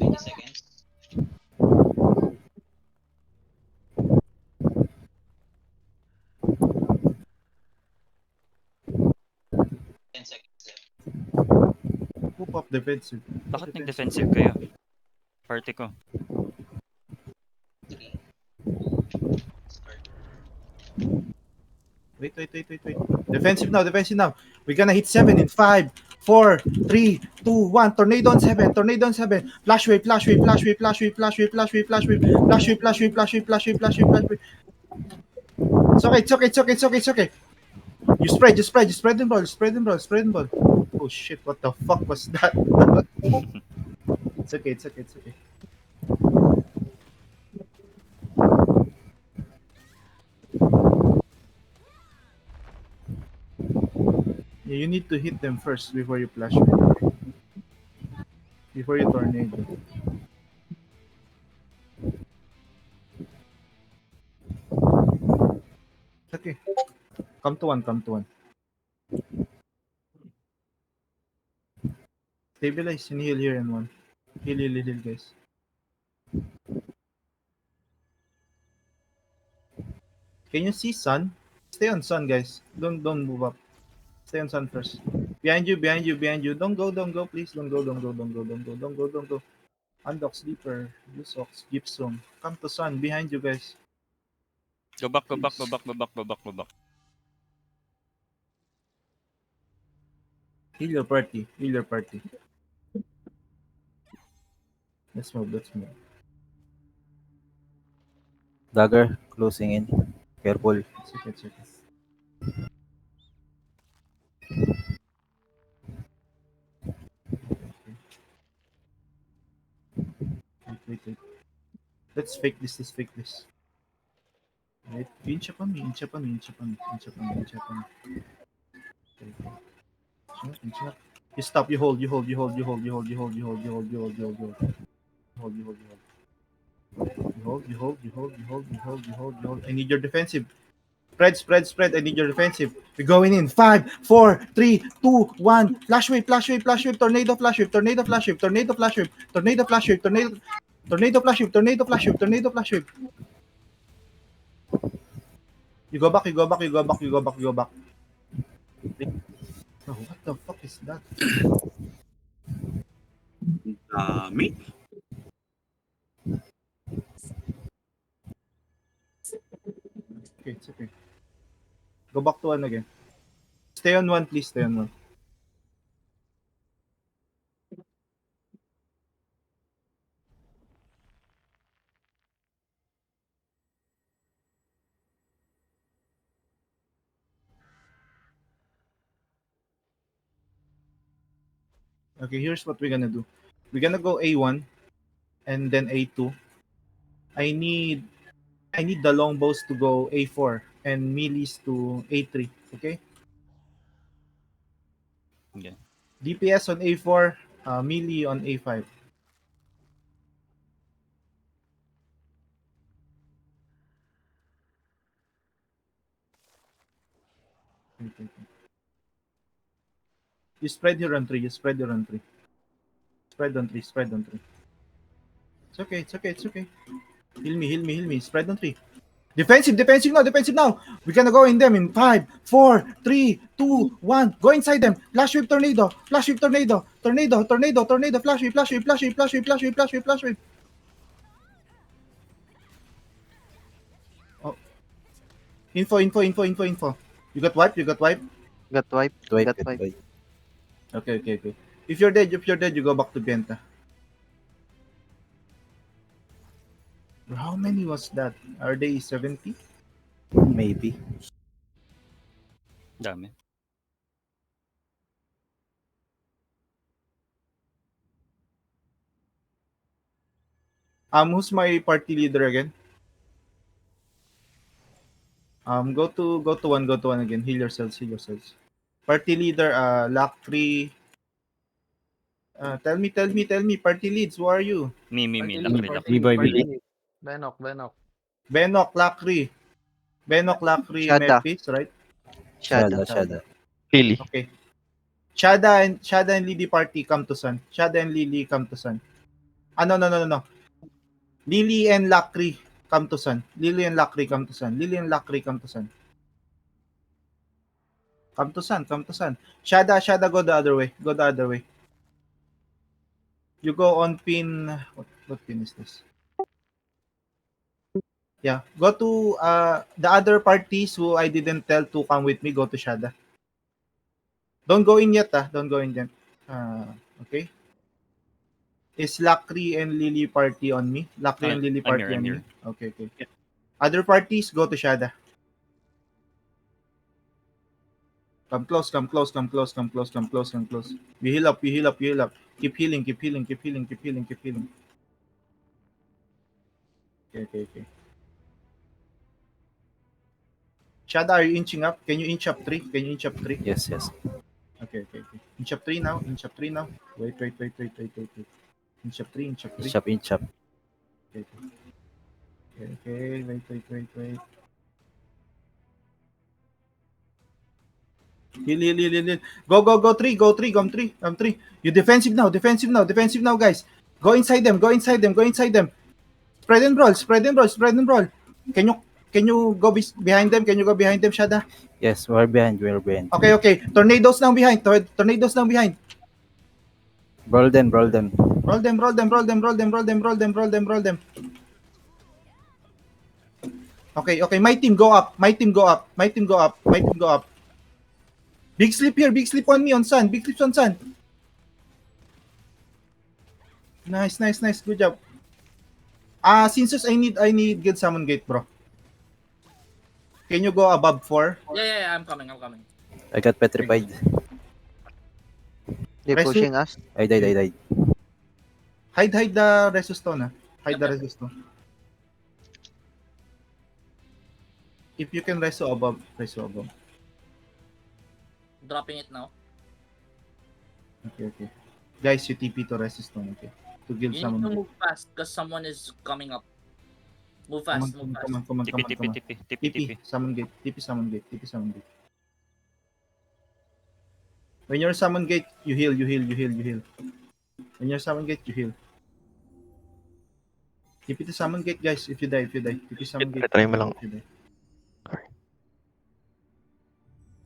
20 seconds. 10 seconds left. Hoop up defensive. Bakit nag-defensive kayo? Party ko. 3, 2, start. Wait. Defensive now. We're gonna hit 7 in 5, 4, 3, 2, 1. Tornado on 7. Flash wave. It's okay. You spread and roll. Oh shit, what the fuck was that? It's okay. Yeah, you need to hit them first before you flash wave. Before you tornado. Okay. Come to one. Stabilize and heal here and one. Heal, guys. Can you see sun? Stay on sun, guys. Don't move up. Stay on sun first. Behind you. Don't go, please. Don't go. Undock, sleeper, Lusox, Gypsum. Come to sun. Behind you, guys. Go back. Heal your party. Let's move. Dagger closing in. Careful. It's okay. Wait. Let's fake this. Wait, inch up on me. Inch up. Inch up. You stop. You hold. I need your defensive. Spread. I need your defensive. We're going in. 5, 4, 3, 2, 1. Flash wave. Tornado flash wave. Tornado flash wave. You go back. Oh, what the fuck is that? Me? Okay, it's okay. Go back to one again. Stay on one, please. Okay, here's what we're gonna do. We're gonna go A1 and then A2. I need the longbows to go A4 and melees to A3. Okay? Okay. DPS on A4, melee on A5. Okay. You spread your on 3. Spread on 3. It's okay. Heal me. Spread on 3. Defensive now. We're gonna go in them in 5, 4, 3, 2, 1. Go inside them. Flash wave tornado. Flash wave. Flash wave. Oh. Info. You got wipe? Got wipe. Okay. If you're dead, you go back to Benta. How many was that? Are they 70? Maybe. Dami. Who's my party leader again? Go to one again. Heal yourselves. Party leader, Lakri. Tell me, party leads. Who are you? Me. Party lead. Benok. Benok, Lakri, Shada. Memphis, right? Shada. Lily. Okay. Shada and Lily party come to Sun. No. Lily and Lakri, come to Sun. Lily and Lakri, come to Sun. Lily and Lakri, come to Sun. Come to Sun. Shada, go the other way. Go the other way. You go on pin. What pin is this? Yeah. Go to the other parties who I didn't tell to come with me. Go to Shada. Don't go in yet, Don't go in yet. Okay. Is Lakri and Lily party on me? Lakri and Lily I'm party here, I'm on me? here. Okay. Other parties, go to Shada. Come close. You heal up. Keep healing. Okay. Shada, are you inching up? Can you inch up 3? Yes. Okay. Inch up 3 now. Wait. Inch up 3. Inch up. Okay. Wait. Heal. Go 3. Come 3. You defensive now, guys. Go inside them. Spread and brawl. Can you go behind them? Shada? Yes, we're behind. Okay. Tornadoes now behind. Brawl them. Roll them. Okay. My team go up. Big sleep here. Big sleep on me on Sun. Big sleep on Sun. Nice. Good job. Since I need good summon gate, bro. Can you go above 4? Yeah, I'm coming. I got petrified. They Resu- pushing us. I died. Hide the resistone. Hide the resistone. If you can reso above. Dropping it now. Okay. Guys, you TP to resistone, okay? To You give need summon to gate. move fast because someone is coming up. Move fast. Come on. TP. Summon gate. When you're summon gate, you heal. When you're summon gate, you heal. TP to summon gate, guys. If you die. TP summon gate. Try mo lang. If you die.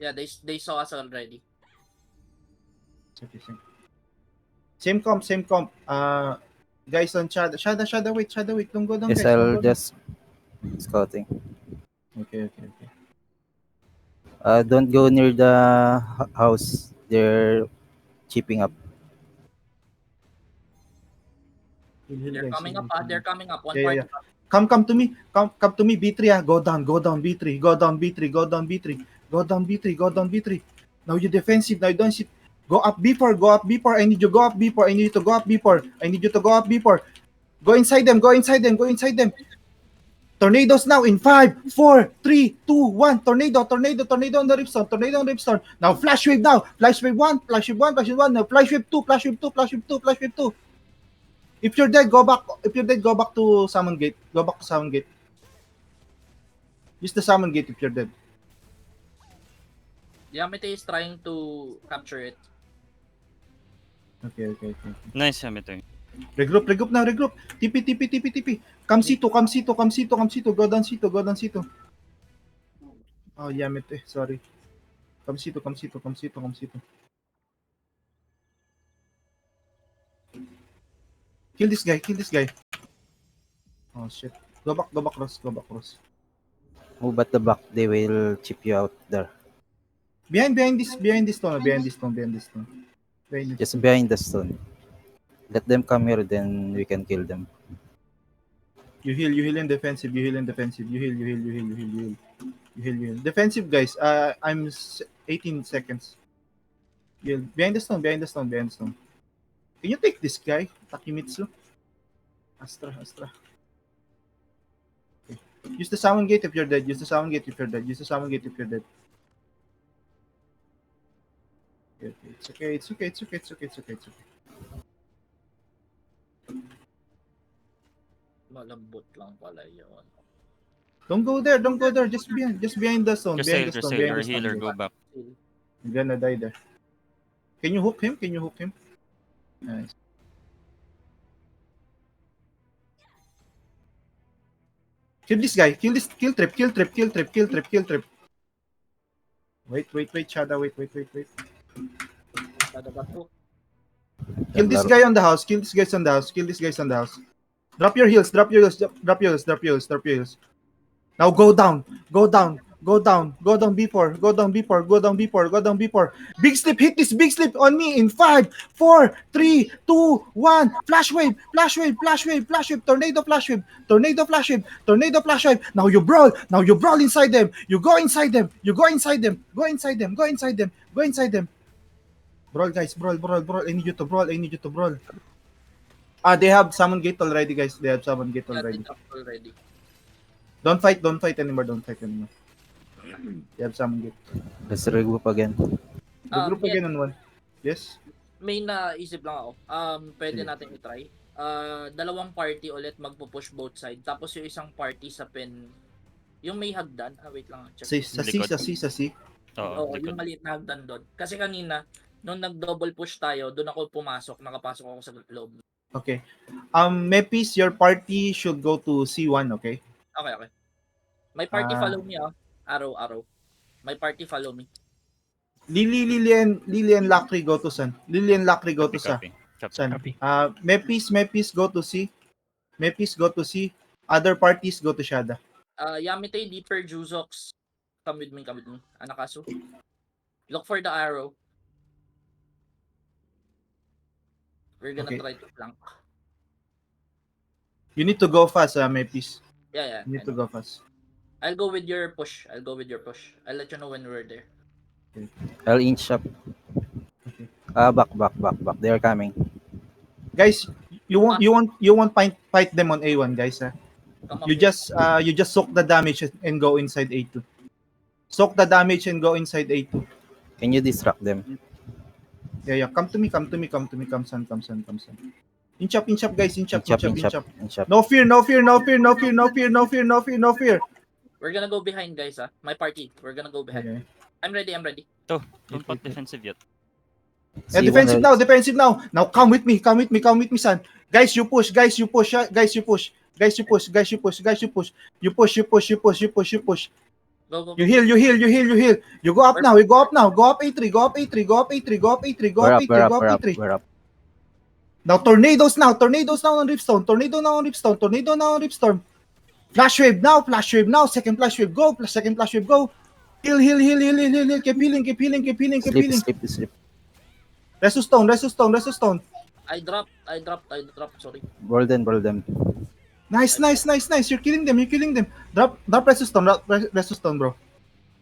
Yeah, they saw us already. Okay. Same comp. Guys on Shada, wait. Don't go down, Yes, guys. Don't I'll go down. just scouting. Okay. Don't go near the house. They're chipping up. Heal, They're guys, coming heal, up. heal. They're coming up. One Yeah. party. Come to me. Come to me, B3. Go down, B3. Go down, B3. Now you defensive. Now you don't sit. Go up B4. I need you to go up B4. Go inside them. Tornadoes now in 5, 4, 3, 2, 1. Tornado on the ripstone. Now flash wave now. Flash wave 1. Now flash wave 2. If you're dead, go back to summon gate. Use the summon gate if you're dead. Yamete is trying to capture it. Okay. Nice, Yamete. Regroup now. TP. Come C2. Go down C2. Oh, Yamete. Sorry. Come C2. Kill this guy. Oh, shit. Go back, Ross. Move at the back. They will chip you out there. Behind this stone. Just behind the stone. Let them come here, then we can kill them. You heal in defensive. You heal. Defensive, guys. I'm 18 seconds. Heal. Behind the stone. Can you take this guy, Takimitsu? Astra. Okay. Use the summon gate if you're dead. Okay. It's okay. Malambot lang pala yun. Don't go there. Just behind the stone. Just say, you're a healer, go back. I'm gonna die there. Can you hook him? Nice. Kill this guy. Kill this. Kill trip. Kill trip. Kill trip. Kill trip. Kill trip. Wait, Shada. Wait. Shadow got hook. Kill this guy on the house. Kill this guy on the house. Kill this guy on the house. Drop your heals. Drop your heals. Drop your heals. Drop your heals. Drop your heals. Now go down. Go down. Go down. Go down B4. Go down B4. Go down B4. Go down B4. Big slip. Hit this big slip on me in 5, 4, 3, 2, 1. Flash wave. Flash wave. Flash wave. Flash wave. Tornado flash wave. Tornado flash wave. Tornado flash wave. Now you brawl. Now you brawl inside them. You go inside them. You go inside them. Go inside them. Go inside them. Go inside them. Brawl, guys. Brawl. I need you to brawl. They have summon gate already, guys. They have summon gate Yeah, they already. dropped already. Don't fight anymore. They have summon gate. Let's regroup again. Regroup Yeah, again on one. Yes? may naisip lang ako. Pwede natin i-try. Dalawang party ulit magpo-push both side. Tapos yung isang party sa pin, yung may hagdan. Wait lang. Check. Sa C. Oo, Oo, yung maliit na hagdan doon. Kasi kanina, nung nag-double push tayo, doon ako pumasok. Nakapasok ako sa loob. Okay. Mepis, your party should go to C1, okay? Okay. My party follow me, Arrow. My party follow me. Lily and Lacri go to Sun. Copy. Sun. Mepis go to C. Other parties go to Shada. Yamite, Deeper, Juzox. Come with me. Anakasu. Look for the arrow. We're gonna Okay. try to flank. You need to go fast, Mepis. Yeah. You need to go fast. I'll go with your push. I'll let you know when we're there. I'll inch up. Okay. Back. They are coming. Guys, you won't fight them on A1, guys. Come up You just soak the damage and go inside A2. Can you distract them? Yeah. Come to me. Come, Sun. Inch up, guys. Inch up. No fear. We're gonna go behind, guys. My party. We're gonna go behind. Okay. I'm ready. Don't put defensive yet. Yeah, defensive now. Now come with me, son. Guys, you push. You push. Go. You heal. You go up now. Go up A3. We're up. Now tornadoes now on Ripstone. Flash wave now. Second flash wave go. Heal. Keep healing. Sleep. Resistone. I dropped. Sorry. Roll them. Nice. You're killing them. Drop Resistone, bro.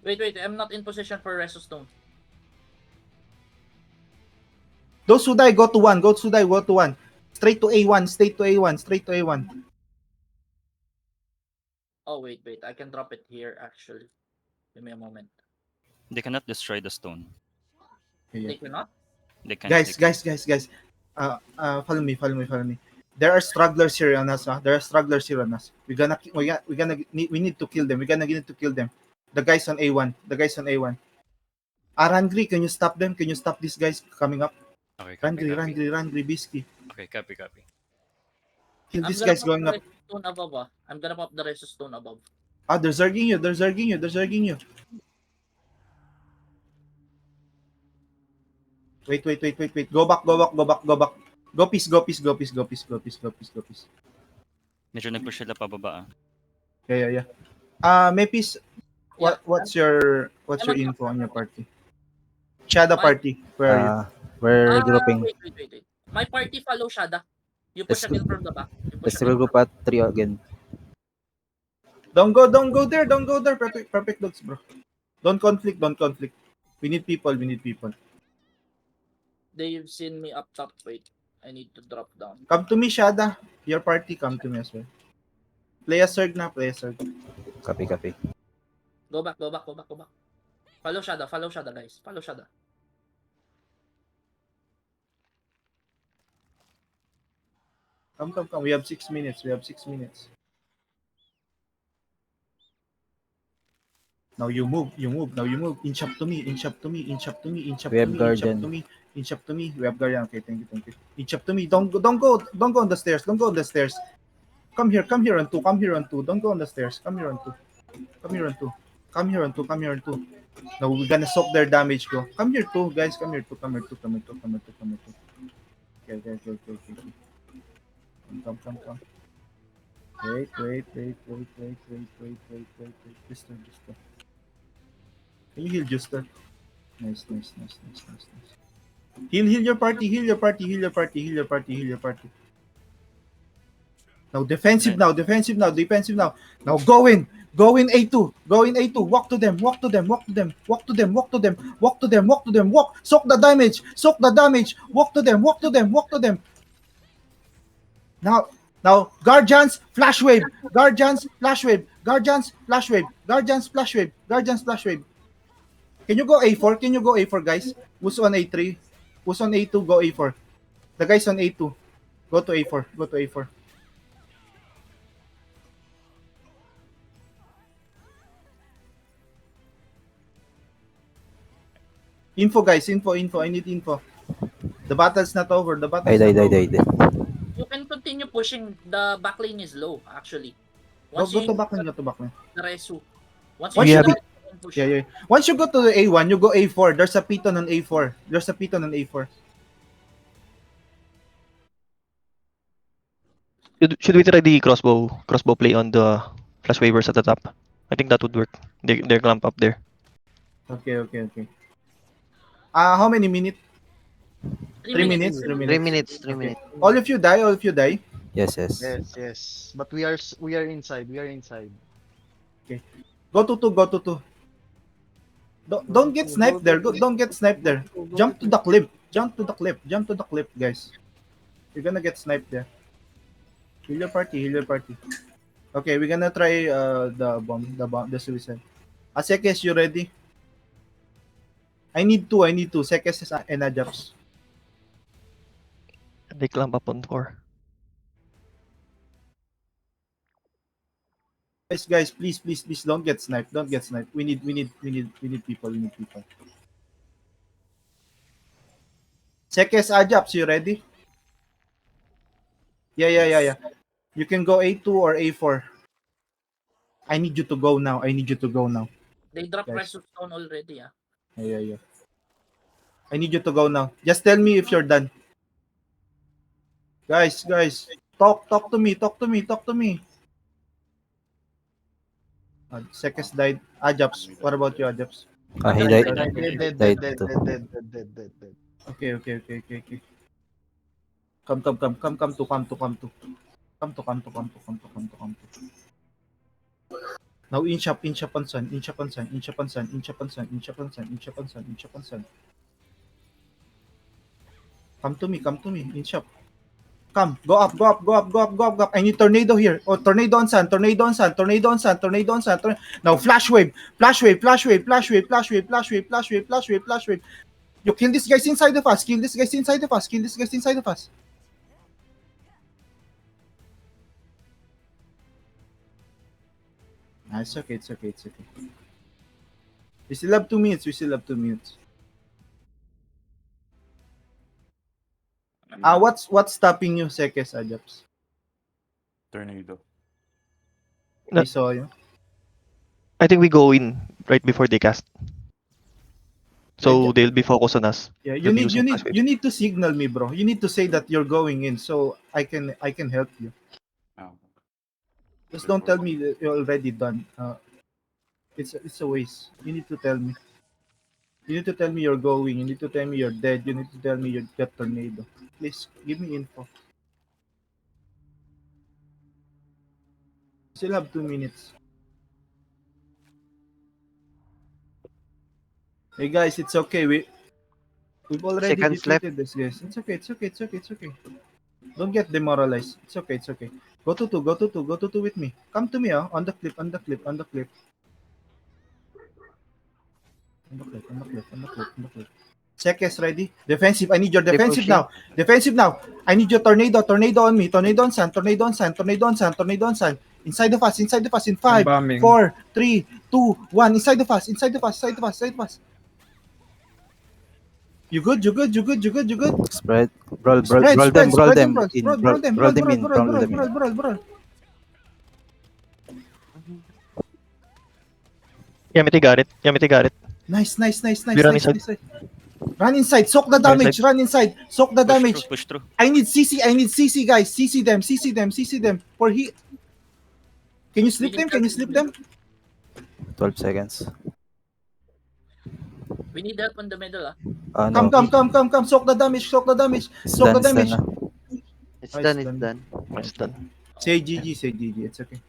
Wait. I'm not in position for Resistone. Those who die, go to one. Straight to A1. Oh, wait. I can drop it here, actually. Give me a moment. They cannot destroy the stone. They cannot? They can't. Guys. Follow me. There are stragglers here on us. We need to kill them. The guys on A1. Rangri, can you stop them? Can you stop these guys coming up? Okay, Rangri, Bisky. Okay, copy. Kill these guys going up. I'm gonna pop the Resistone above. They're zerging you. Wait. Go back. Go peace. Medyo nag-push sila pababa. Yeah. Mepis, what's your info on your party? Shada party. Where are you? We're regrouping. Wait. My party follow Shada. You push again from the back. Let's regroup at 3 again. Don't go there. Perfect looks, bro. Don't conflict. We need people. They've seen me up top. Wait. I need to drop down. Come to me, Shada. Your party, come to me as well. Play a Zerg na. Copy. Go back. Follow Shada, guys. Follow Shada. Come. We have 6 minutes. Now you move. Inch up to me. We have Guardian. We have Guardian. Okay, thank you. Inch up to me. Don't go on the stairs. Come here on 2, come here on 2. Don't go on the stairs. Come here on 2. Come here on 2. Come here on 2, come here on 2. Now we're gonna soak their damage, go. Come here 2, guys. Come here 2, come here 2, come here 2, come here 2, come here 2. Okay. Come. Wait. Just. Can you heal Juster? Nice. Heal your party. Now defensive now. Now go in A2. Walk to them. Soak the damage. Walk to them. Now Guardians flash wave. Can you go A4? Guys? Who's on A3? Who's on A2? Go A4. The guys on A2. Go to A4. Info, guys. Info. I need info. The battle's not over. I died. You can continue pushing. The backlane is low, actually. Go Once you to backline. the Resu. Once Once you you hit the Resu, push. Yeah. Once you go to the A1, you go A4. There's a Piton on A4. Should we try the crossbow play on the flash wavers at the top? I think that would work. They're clumped up there. Okay. How many minutes? 3 minutes. 3 minutes. All of you die. Yes. Yes. But we are inside. Go to 2. Don't get sniped there. Don't get sniped there. Jump to the cliff, guys. You're gonna get sniped there. Heal your party. Okay, we're gonna try the suicide. Sekes, you ready? I need two. Sekes and Ajax. They clamp up on 4. Guys, please don't get sniped. We need people. Sekes, Ajax, you ready? Yeah. You can go A2 or A4. I need you to go now. They drop Guys. Resu stone already, ah. Yeah. I need you to go now. Just tell me if you're done. Guys. Talk to me. Sekes died. Ajax, what about you, Ajax? He died. Dead. Okay. Come to. Now inch up on sun. Come to me, inch up. Come, go up. I need tornado here. Oh, tornado on sun. Now flash wave. You kill these guys inside of us. It's okay. We still have 2 minutes. What's stopping you, Sekes, Ajax? Tornado. I saw you. I think we go in right before they cast. So Yeah. they'll be focused on us. Yeah, They'll be using flash you need to signal me, bro. You need to say that you're going in so I can help you. Oh. Just don't tell me that you're already done. It's a waste. You need to tell me. You need to tell me you're going. You need to tell me you're dead. You need to tell me you got tornado. Please give me info. Still have 2 minutes. Hey guys, it's okay. We've already Seconds left. defeated this, guys. It's okay. Don't get demoralized. It's okay. Go to two with me. Come to me, on the cliff. On the cliff. Sekes, ready? Defensive. I need your defensive now. I need your tornado. Tornado on me. Tornado on sun. Inside of us. In 5, 4, 3, 2, 1. Inside of us. You good? Spread. Brawl them in. Brawl. Yamete got it. Yamete got it. Nice. We run inside. Nice. Run inside. Soak the damage. Run inside. Soak the damage. Push through. I need CC, guys. CC them. For he. Can you slip them? 12 seconds. We need help on the middle, ah. No. Come. Soak the damage. Soak the damage. It's Soak the done, damage. na. It's Oh, done, it's it's done. Nice done. Say GG. It's okay.